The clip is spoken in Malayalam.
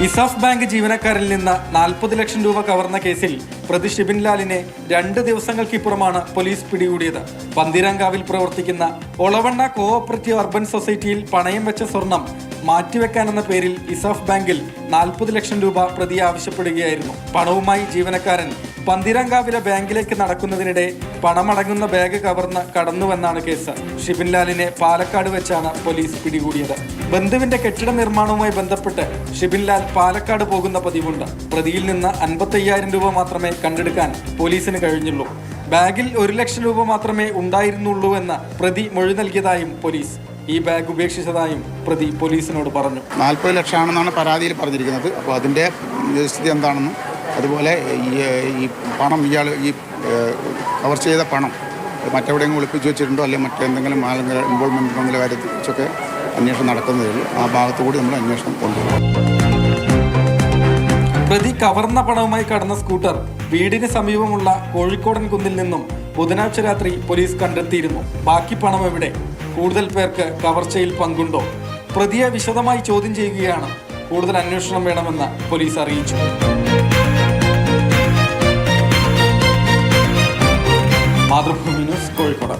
ഇസാഫ് ബാങ്ക് ജീവനക്കാരിൽ നിന്ന് 40 ലക്ഷം രൂപ കവർന്ന കേസിൽ പ്രതി ഷിബിൻ ലാലിനെ 2 ദിവസങ്ങൾക്കിപ്പുറമാണ് പോലീസ് പിടികൂടിയത്. പന്തീരാങ്കാവിൽ പ്രവർത്തിക്കുന്ന ഒളവണ്ണ കോഓപ്പറേറ്റീവ് അർബൻ സൊസൈറ്റിയിൽ പണയം വെച്ച സ്വർണം മാറ്റിവെക്കാനെന്ന പേരിൽ ഇസാഫ് ബാങ്കിൽ 40 ലക്ഷം രൂപ പ്രതി ആവശ്യപ്പെടുകയായിരുന്നു. പണവുമായി ജീവനക്കാരൻ പന്തീരാങ്കാവിലെ ബാങ്കിലേക്ക് നടക്കുന്നതിനിടെ പണമടങ്ങുന്ന ബാഗ് കവർന്ന് കടന്നുവെന്നാണ് കേസ്. ഷിബിൻ ലാലിനെ പാലക്കാട് വെച്ചാണ് പോലീസ് പിടികൂടിയത്. ബന്ധുവിന്റെ കെട്ടിട നിർമ്മാണവുമായി ബന്ധപ്പെട്ട് ഷിബിൻ ലാൽ പാലക്കാട് പോകുന്ന പതിവുണ്ട്. പ്രതിയിൽ നിന്ന് 55,000 രൂപ മാത്രമേ കണ്ടെടുക്കാൻ പോലീസിന് കഴിഞ്ഞുള്ളൂ. ബാഗിൽ 1 ലക്ഷം രൂപ മാത്രമേ ഉണ്ടായിരുന്നുള്ളൂ എന്ന് പ്രതി മൊഴി നൽകിയതായും പോലീസ് ഈ ബാഗ് ഉപേക്ഷിച്ചതായും പ്രതി പോലീസിനോട് പറഞ്ഞു. 40 ലക്ഷമാണെന്നാണ് പരാതിയിൽ പറഞ്ഞിരിക്കുന്നത്. അപ്പോൾ അതിൻ്റെ സ്ഥിതി എന്താണെന്നും അതുപോലെ ഈ പണം ഇയാൾ ഈ കവർ ചെയ്ത പണം മറ്റെവിടെയെങ്കിലും ഒളിപ്പിച്ച് വെച്ചിട്ടുണ്ടോ അല്ലെങ്കിൽ മറ്റെന്തെങ്കിലും ആളുകളുടെ ഇൻവോൾവ്മെൻറ്റ് എന്നുള്ള കാര്യത്തെക്കുറിച്ചൊക്കെ അന്വേഷണം നടക്കുന്നതേ ഉള്ളൂ. ആ ഭാഗത്തുകൂടി നമ്മൾ അന്വേഷണം കൊണ്ടുപോകും. പ്രതി കവർന്ന പണവുമായി കടന്ന സ്കൂട്ടർ വീടിന് സമീപമുള്ള കോഴിക്കോടൻ കുന്നിൽ നിന്നും ബുധനാഴ്ച രാത്രി പോലീസ് കണ്ടെത്തിയിരുന്നു. ബാക്കി പണം എവിടെ? കൂടുതൽ പേർക്ക് കവർച്ചയിൽ പങ്കുണ്ടോ? പ്രതിയെ വിശദമായി ചോദ്യം ചെയ്യുകയാണ്. കൂടുതൽ അന്വേഷണം വേണമെന്ന് പോലീസ് അറിയിച്ചു. മാതൃഭൂമി ന്യൂസ്, കോഴിക്കോട്.